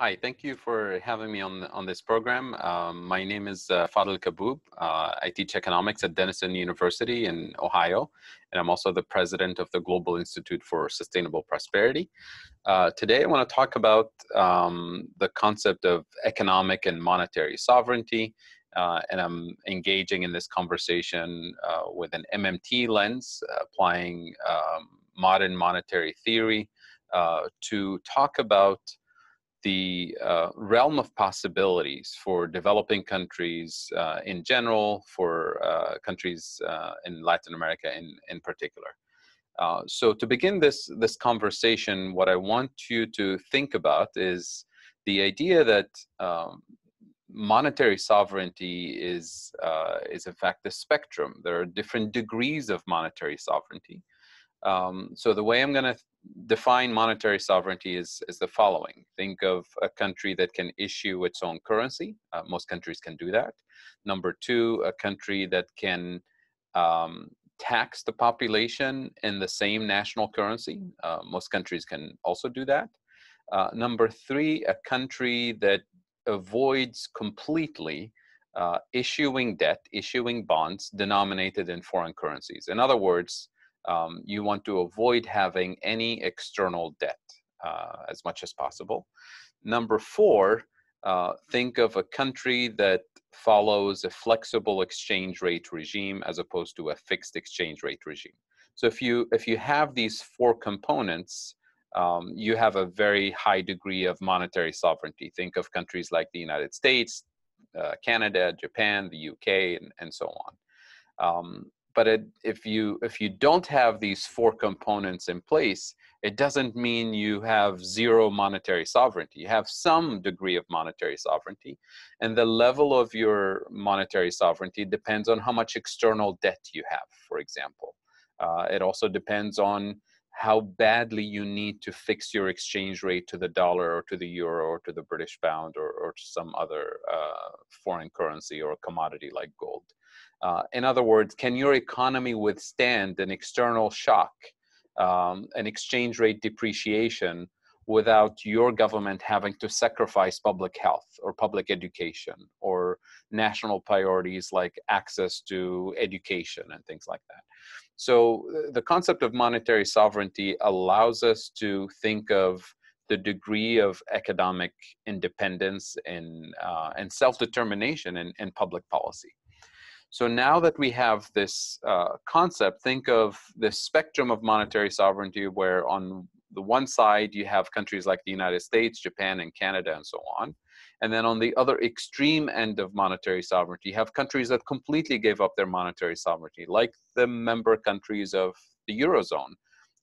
Hi, thank you for having me on this program. My name is Fadel Kaboub. I teach economics at Denison University in Ohio, and I'm also the president of the Global Institute for Sustainable Prosperity. Today, I want to talk about the concept of economic and monetary sovereignty, and I'm engaging in this conversation with an MMT lens, applying modern monetary theory to talk about the realm of possibilities for developing countries in general, for countries in Latin America in particular. So to begin this conversation, what I want you to think about is the idea that monetary sovereignty is in fact a spectrum. There are different degrees of monetary sovereignty. So the way I'm going to define monetary sovereignty is the following. Think of a country that can issue its own currency. Most countries can do that. Number two, a country that can tax the population in the same national currency. Most countries can also do that. Number three, a country that avoids completely issuing debt, issuing bonds denominated in foreign currencies. In other words, you want to avoid having any external debt as much as possible. Number four, think of a country that follows a flexible exchange rate regime as opposed to a fixed exchange rate regime. So if you have these four components, you have a very high degree of monetary sovereignty. Think of countries like the United States, Canada, Japan, the UK, and so on. But if you don't have these four components in place, it doesn't mean you have zero monetary sovereignty. You have some degree of monetary sovereignty, and the level of your monetary sovereignty depends on how much external debt you have, for example. It also depends on how badly you need to fix your exchange rate to the dollar or to the euro or to the British pound or to some other foreign currency or commodity like gold. In other words, can your economy withstand an external shock, an exchange rate depreciation, without your government having to sacrifice public health or public education or national priorities like access to education and things like that? So the concept of monetary sovereignty allows us to think of the degree of economic independence and self-determination in public policy. So now that we have this concept, think of this spectrum of monetary sovereignty where on the one side you have countries like the United States, Japan, and Canada, and so on. And then on the other extreme end of monetary sovereignty, you have countries that completely gave up their monetary sovereignty, like the member countries of the Eurozone,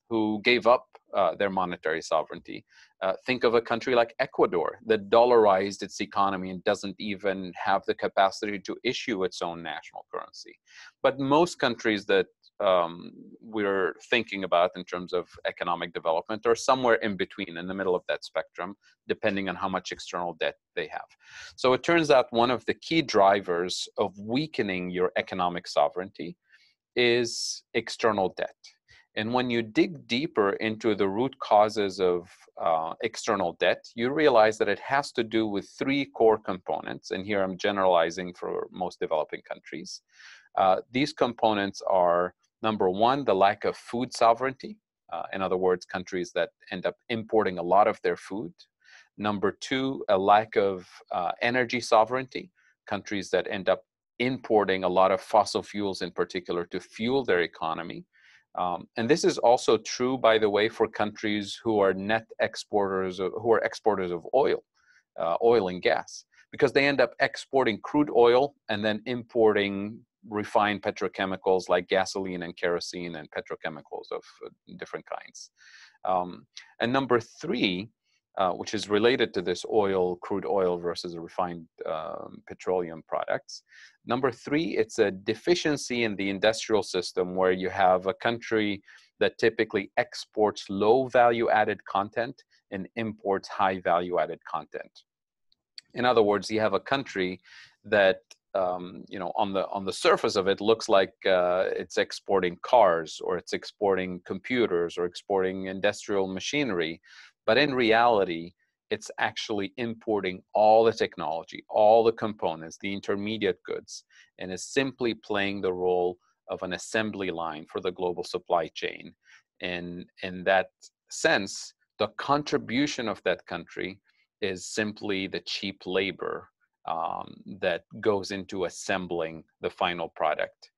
who gave up their monetary sovereignty. Think of a country like Ecuador that dollarized its economy and doesn't even have the capacity to issue its own national currency. But most countries that we're thinking about in terms of economic development are somewhere in between, in the middle of that spectrum, depending on how much external debt they have. So it turns out one of the key drivers of weakening your economic sovereignty is external debt. And when you dig deeper into the root causes of external debt, you realize that it has to do with three core components. And here I'm generalizing for most developing countries. These components are, number one, the lack of food sovereignty. In other words, countries that end up importing a lot of their food. Number two, a lack of energy sovereignty. Countries that end up importing a lot of fossil fuels in particular to fuel their economy. And this is also true, by the way, for countries who are net exporters, who are exporters of oil, oil and gas, because they end up exporting crude oil and then importing refined petrochemicals like gasoline and kerosene and petrochemicals of different kinds. And number three, which is related to this crude oil versus refined petroleum products. Number three, it's a deficiency in the industrial system where you have a country that typically exports low value added content and imports high value added content. In other words, you have a country that on the surface of it looks like it's exporting cars or it's exporting computers or exporting industrial machinery. But in reality, it's actually importing all the technology, all the components, the intermediate goods, and is simply playing the role of an assembly line for the global supply chain. And in that sense, the contribution of that country is simply the cheap labor that goes into assembling the final product.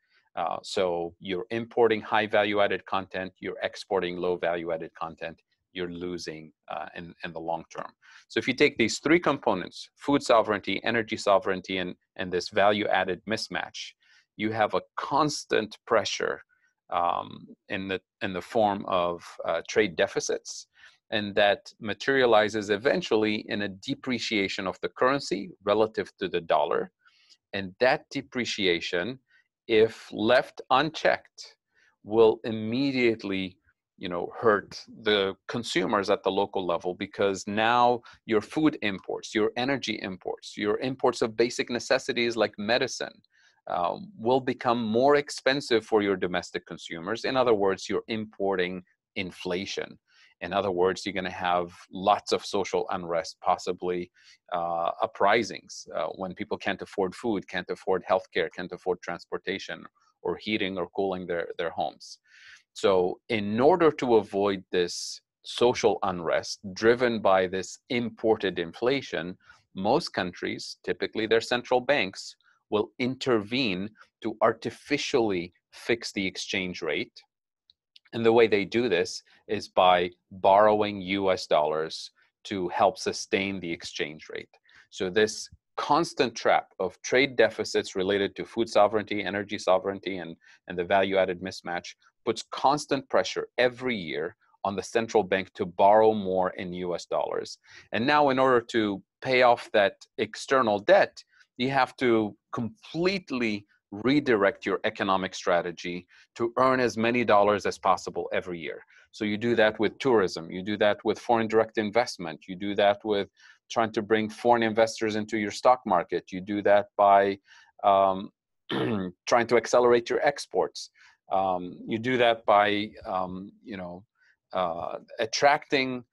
So you're importing high value added content, you're exporting low value added content, you're losing in the long term. So if you take these three components, food sovereignty, energy sovereignty, and this value added mismatch, you have a constant pressure in the form of trade deficits, and that materializes eventually in a depreciation of the currency relative to the dollar. And that depreciation, if left unchecked, will immediately hurt the consumers at the local level, because now your food imports, your energy imports, your imports of basic necessities like medicine will become more expensive for your domestic consumers. In other words, you're importing inflation. In other words, you're going to have lots of social unrest, possibly uprisings when people can't afford food, can't afford healthcare, can't afford transportation or heating or cooling their homes. So in order to avoid this social unrest driven by this imported inflation, most countries, typically their central banks, will intervene to artificially fix the exchange rate. And the way they do this is by borrowing US dollars to help sustain the exchange rate. So this constant trap of trade deficits related to food sovereignty, energy sovereignty, and the value-added mismatch puts constant pressure every year on the central bank to borrow more in US dollars. And now in order to pay off that external debt, you have to completely redirect your economic strategy to earn as many dollars as possible every year. So you do that with tourism, you do that with foreign direct investment, you do that with trying to bring foreign investors into your stock market, you do that by trying to accelerate your exports. You do that by attracting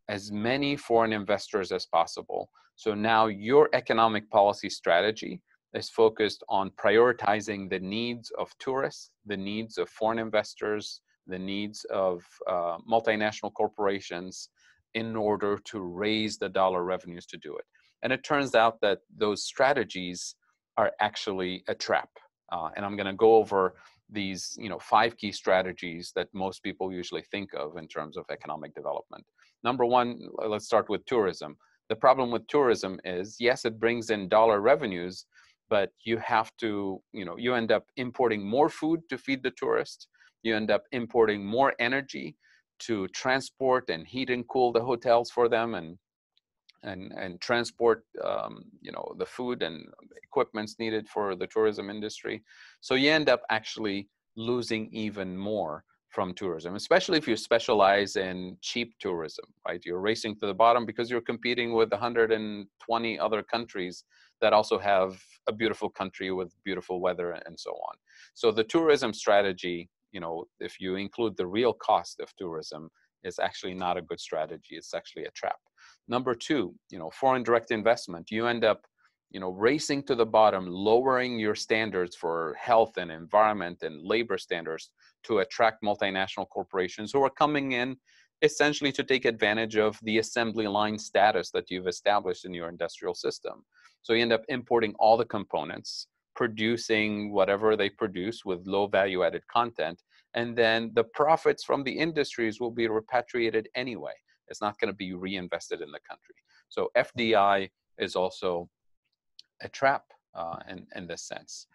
as many foreign investors as possible. So now your economic policy strategy is focused on prioritizing the needs of tourists, the needs of foreign investors, the needs of multinational corporations in order to raise the dollar revenues to do it. And it turns out that those strategies are actually a trap. And I'm going to go over these 5 key strategies that most people usually think of in terms of economic development. Number one, let's start with tourism. The problem with tourism is, yes, it brings in dollar revenues, but you have to, you end up importing more food to feed the tourist. You end up importing more energy to transport and heat and cool the hotels for them, and transport the food and equipments needed for the tourism industry. So you end up actually losing even more from tourism, especially if you specialize in cheap tourism, right? You're racing to the bottom because you're competing with 120 other countries that also have a beautiful country with beautiful weather and so on. So the tourism strategy, if you include the real cost of tourism, is actually not a good strategy. It's actually a trap. Number two, foreign direct investment. You end up, racing to the bottom, lowering your standards for health and environment and labor standards to attract multinational corporations who are coming in essentially to take advantage of the assembly line status that you've established in your industrial system. So you end up importing all the components, producing whatever they produce with low value added content, and then the profits from the industries will be repatriated anyway. It's not going to be reinvested in the country. So FDI is also a trap in this sense.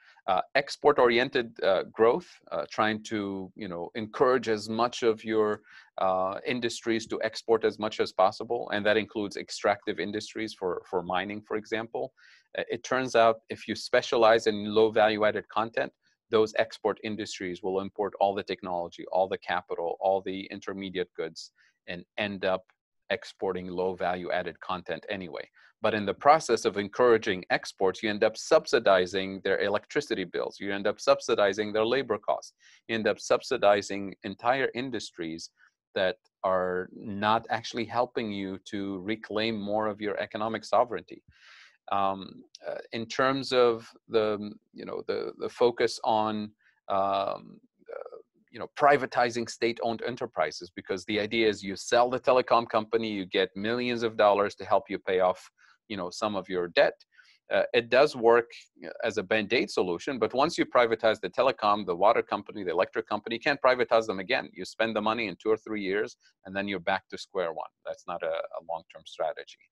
Export-oriented growth, trying to encourage as much of your industries to export as much as possible, and that includes extractive industries for mining, for example. It turns out if you specialize in low value-added content, those export industries will import all the technology, all the capital, all the intermediate goods, and end up exporting low value added content anyway. But in the process of encouraging exports, you end up subsidizing their electricity bills. You end up subsidizing their labor costs. You end up subsidizing entire industries that are not actually helping you to reclaim more of your economic sovereignty. In terms of the, the focus on, privatizing state-owned enterprises, because the idea is you sell the telecom company, you get millions of dollars to help you pay off, some of your debt. It does work as a band-aid solution, but once you privatize the telecom, the water company, the electric company, you can't privatize them again. You spend the money in 2 or 3 years, and then you're back to square one. That's not a long-term strategy.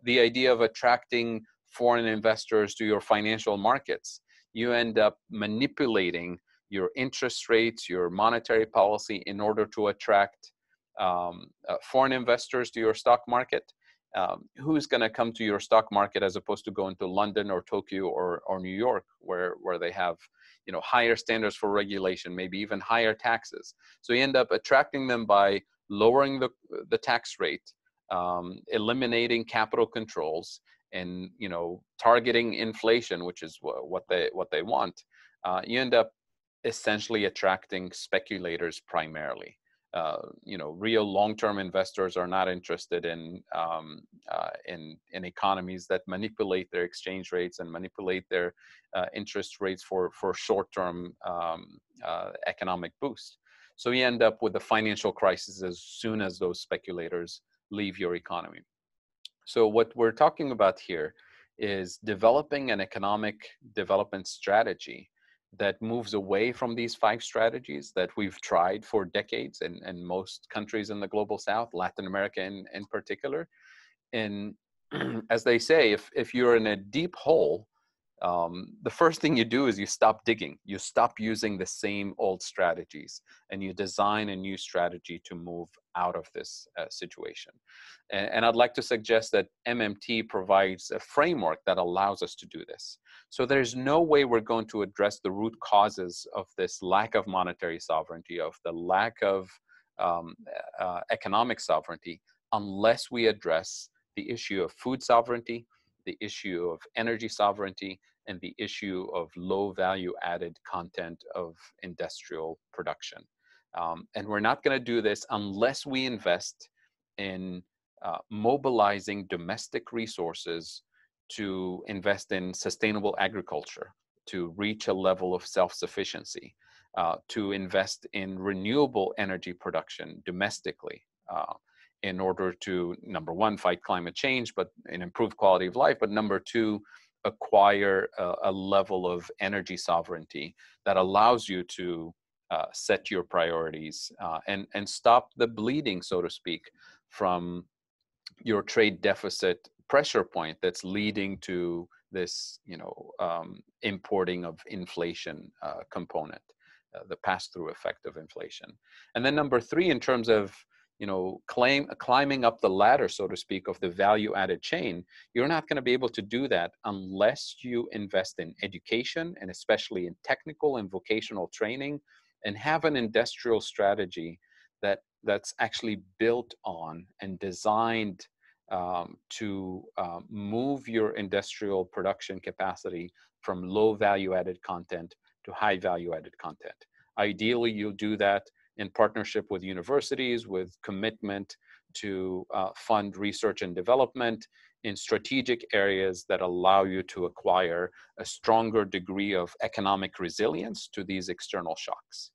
The idea of attracting foreign investors to your financial markets, you end up manipulating your interest rates, your monetary policy in order to attract foreign investors to your stock market. Who's going to come to your stock market as opposed to going to London or Tokyo or New York, where they have higher standards for regulation, maybe even higher taxes. So you end up attracting them by lowering the tax rate, eliminating capital controls, and targeting inflation, which is what they want. You end up essentially attracting speculators primarily. Real long-term investors are not interested in economies that manipulate their exchange rates and manipulate their interest rates for short-term economic boost. So you end up with a financial crisis as soon as those speculators leave your economy. So what we're talking about here is developing an economic development strategy that moves away from these 5 strategies that we've tried for decades in most countries in the global south, Latin America in particular. And as they say, if you're in a deep hole, the first thing you do is you stop digging. You stop using the same old strategies, and you design a new strategy to move out of this situation. And I'd like to suggest that MMT provides a framework that allows us to do this. So there's no way we're going to address the root causes of this lack of monetary sovereignty, of the lack of economic sovereignty, unless we address the issue of food sovereignty, the issue of energy sovereignty, and the issue of low value added content of industrial production. And we're not going to do this unless we invest in mobilizing domestic resources to invest in sustainable agriculture, to reach a level of self-sufficiency, to invest in renewable energy production domestically, in order to, number one, fight climate change, but and improve quality of life, but number two, acquire a level of energy sovereignty that allows you to set your priorities and stop the bleeding, so to speak, from your trade deficit pressure point that's leading to this, importing of inflation component, the pass-through effect of inflation. And then number three, in terms of climbing up the ladder, so to speak, of the value-added chain, you're not going to be able to do that unless you invest in education, and especially in technical and vocational training, and have an industrial strategy that's actually built on and designed to move your industrial production capacity from low value-added content to high value-added content. Ideally, you'll do that in partnership with universities, with commitment to fund research and development in strategic areas that allow you to acquire a stronger degree of economic resilience to these external shocks.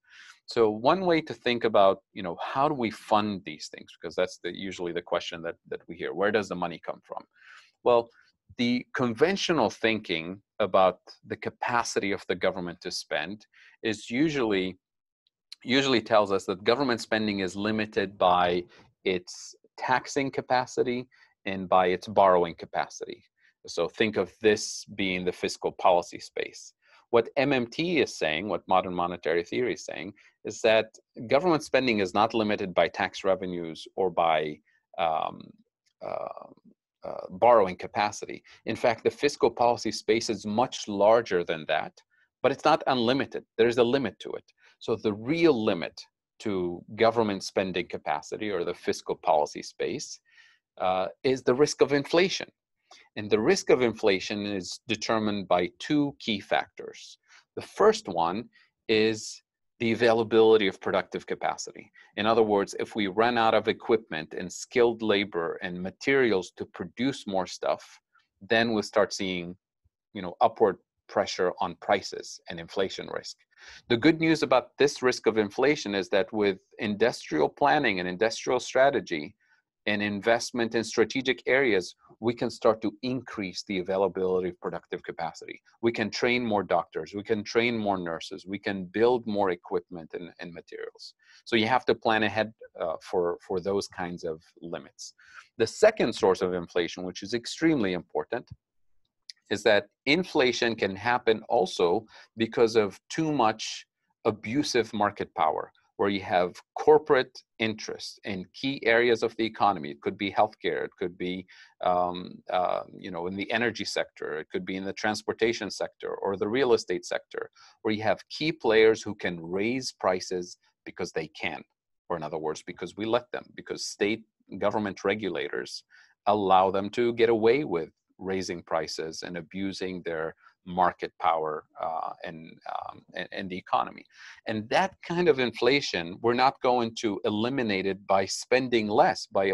So one way to think about, how do we fund these things? Because that's usually the question that we hear. Where does the money come from? Well, the conventional thinking about the capacity of the government to spend is usually tells us that government spending is limited by its taxing capacity and by its borrowing capacity. So think of this being the fiscal policy space. What MMT is saying, what modern monetary theory is saying, is that government spending is not limited by tax revenues or by borrowing capacity. In fact, the fiscal policy space is much larger than that, but it's not unlimited. There's a limit to it. So the real limit to government spending capacity, or the fiscal policy space, is the risk of inflation. And the risk of inflation is determined by 2 key factors. The first one is the availability of productive capacity. In other words, if we run out of equipment and skilled labor and materials to produce more stuff, then we'll start seeing, upward pressure on prices and inflation risk. The good news about this risk of inflation is that with industrial planning and industrial strategy and investment in strategic areas, we can start to increase the availability of productive capacity. We can train more doctors, we can train more nurses, we can build more equipment and materials. So you have to plan ahead for those kinds of limits. The second source of inflation, which is extremely important, is that inflation can happen also because of too much abusive market power, where you have corporate interest in key areas of the economy. It could be healthcare, it could be in the energy sector, it could be in the transportation sector or the real estate sector, where you have key players who can raise prices because they can, or in other words, because we let them, because state government regulators allow them to get away with raising prices and abusing their market power and the economy. And that kind of inflation, we're not going to eliminate it by spending less, by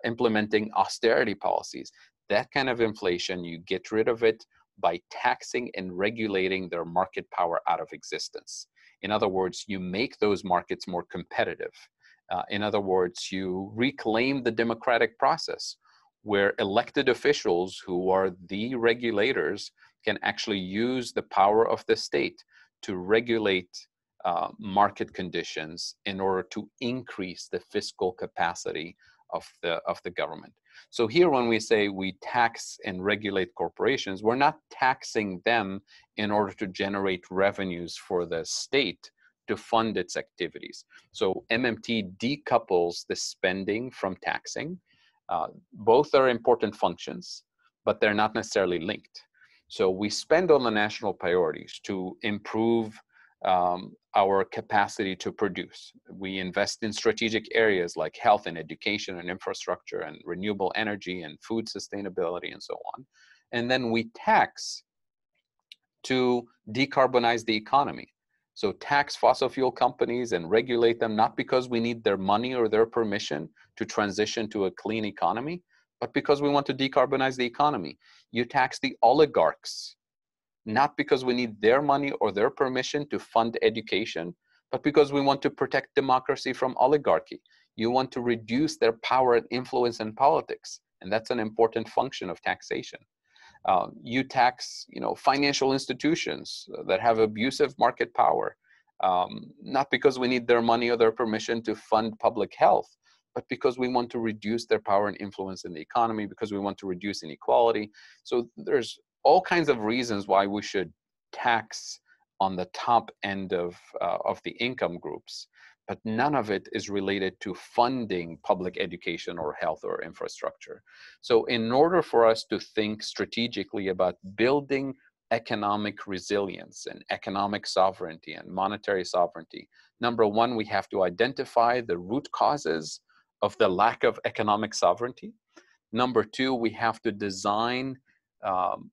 implementing austerity policies. That kind of inflation, you get rid of it by taxing and regulating their market power out of existence. In other words, you make those markets more competitive. In other words, you reclaim the democratic process, where elected officials who are the regulators can actually use the power of the state to regulate market conditions in order to increase the fiscal capacity of the government. So here, when we say we tax and regulate corporations, we're not taxing them in order to generate revenues for the state to fund its activities. So MMT decouples the spending from taxing. Both are important functions, but they're not necessarily linked. So we spend on the national priorities to improve our capacity to produce. We invest in strategic areas like health and education and infrastructure and renewable energy and food sustainability and so on. And then we tax to decarbonize the economy. So tax fossil fuel companies and regulate them, not because we need their money or their permission to transition to a clean economy, but because we want to decarbonize the economy. You tax the oligarchs, not because we need their money or their permission to fund education, but because we want to protect democracy from oligarchy. You want to reduce their power and influence in politics, and that's an important function of taxation. You tax, financial institutions that have abusive market power, not because we need their money or their permission to fund public health, but because we want to reduce their power and influence in the economy, because we want to reduce inequality. So there's all kinds of reasons why we should tax on the top end of the income groups, but none of it is related to funding public education or health or infrastructure. So in order for us to think strategically about building economic resilience and economic sovereignty and monetary sovereignty, number one, we have to identify the root causes of the lack of economic sovereignty. Number two, we have to design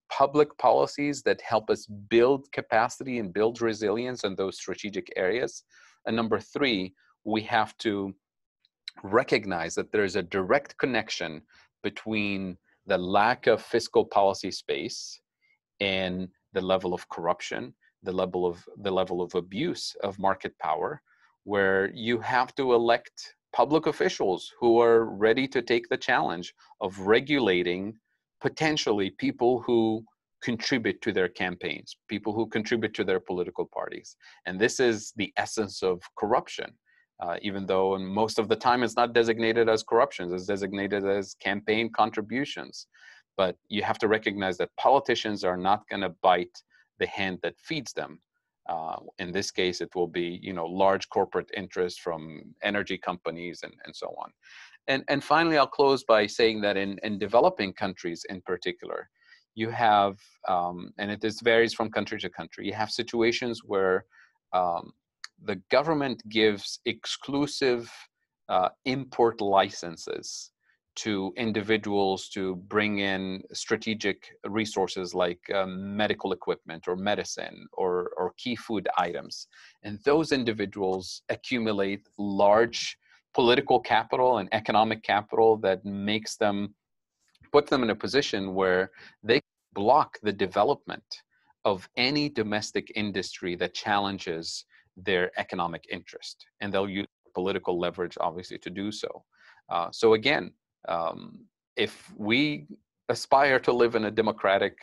public policies that help us build capacity and build resilience in those strategic areas. And number three, we have to recognize that there is a direct connection between the lack of fiscal policy space and the level of corruption, the level of abuse of market power, where you have to elect public officials who are ready to take the challenge of regulating potentially people who contribute to their campaigns, people who contribute to their political parties. And this is the essence of corruption, even though most of the time it's not designated as corruption, it's designated as campaign contributions. But you have to recognize that politicians are not going to bite the hand that feeds them. In this case, it will be, large corporate interests from energy companies and so on. And finally, I'll close by saying that in developing countries in particular, you have, and it varies from country to country, you have situations where the government gives exclusive import licenses to individuals to bring in strategic resources like medical equipment or medicine or key food items. And those individuals accumulate large political capital and economic capital that puts them in a position where they block the development of any domestic industry that challenges their economic interest. And they'll use political leverage, obviously, to do so. So again, if we aspire to live in a democratic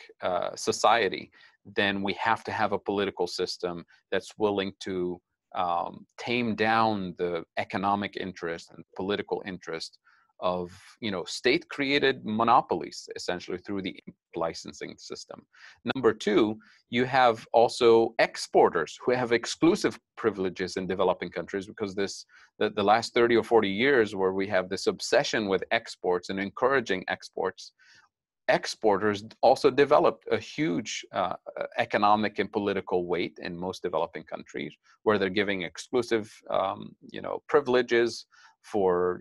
society, then we have to have a political system that's willing to tame down the economic interest and political interest of state-created monopolies, essentially through the licensing system. Number two, you have also exporters who have exclusive privileges in developing countries, because the last 30 or 40 years where we have this obsession with exports and encouraging exports, exporters also developed a huge economic and political weight in most developing countries, where they're giving exclusive privileges for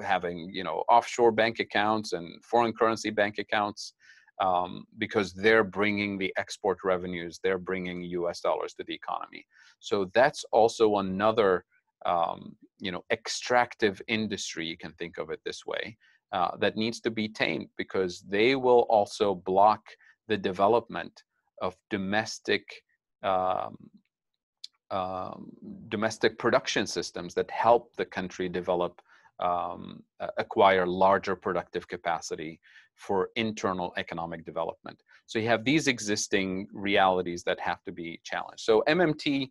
having offshore bank accounts and foreign currency bank accounts, because they're bringing the export revenues, they're bringing US dollars to the economy. So that's also another extractive industry, you can think of it this way, that needs to be tamed, because they will also block the development of domestic production systems that help the country develop, acquire larger productive capacity for internal economic development. So you have these existing realities that have to be challenged. So MMT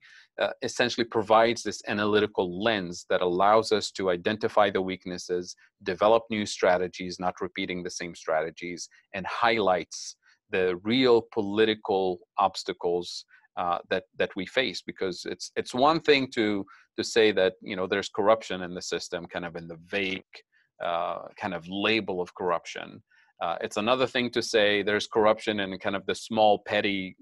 essentially provides this analytical lens that allows us to identify the weaknesses, develop new strategies, not repeating the same strategies, and highlights the real political obstacles that we face. Because it's one thing to say that there's corruption in the system, kind of in the vague kind of label of corruption. It's another thing to say there's corruption and kind of the small petty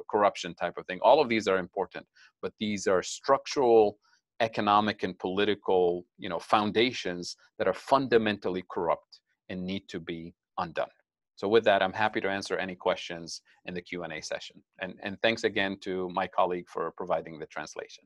corruption type of thing. All of these are important, but these are structural economic and political foundations that are fundamentally corrupt and need to be undone. So with that, I'm happy to answer any questions in the Q&A session. And thanks again to my colleague for providing the translation.